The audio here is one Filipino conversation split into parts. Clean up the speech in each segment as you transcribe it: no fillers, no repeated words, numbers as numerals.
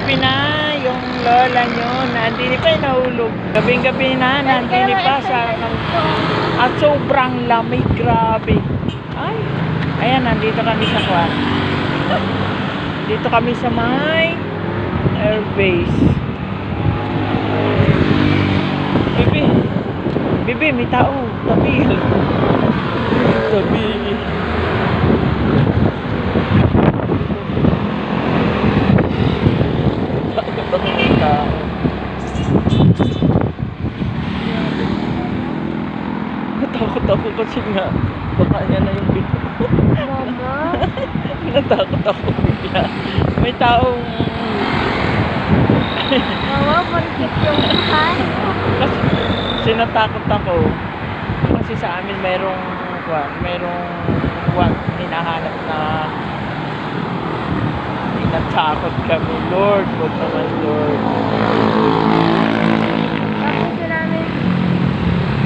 gabi na yung lola nyo. Nandini pa nahulog. Gabing-gabi na, nandini pa sa... At sobrang lamig, grabe. Ay, ayan, nandito kami sa kwan. Dito kami sa may airbase. Bibi, Bibi, may tao. Tabi. Tabi. Natakot ako kasi nga baka niya na yung bito. Mama? Natakot ako bigla. May taong Mama, bakit yung bahay? kasi sinatakot ako kasi sa amin merong hinahanap na natakot kami. Lord, wag naman Lord. Tapos na namin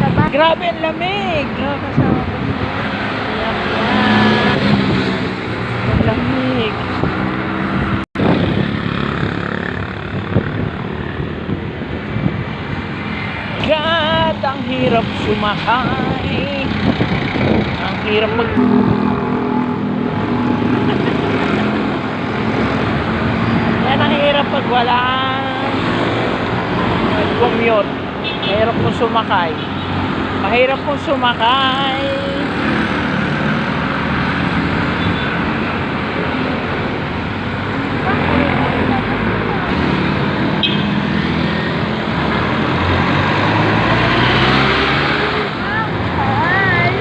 sa bahay. Grabe ang lamig. Kasama ko. Yan, yan. Ang lamig. God, ang hirap sumakay. Ang hirap yan ang hirap pag walang commute. Mahirap kong sumakay. Mahirap kong sumakay.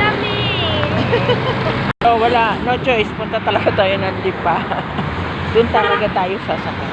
Lamig! So, wala. No choice. Punta talaga tayo ng Lipa. Doon talaga tayo sasakay.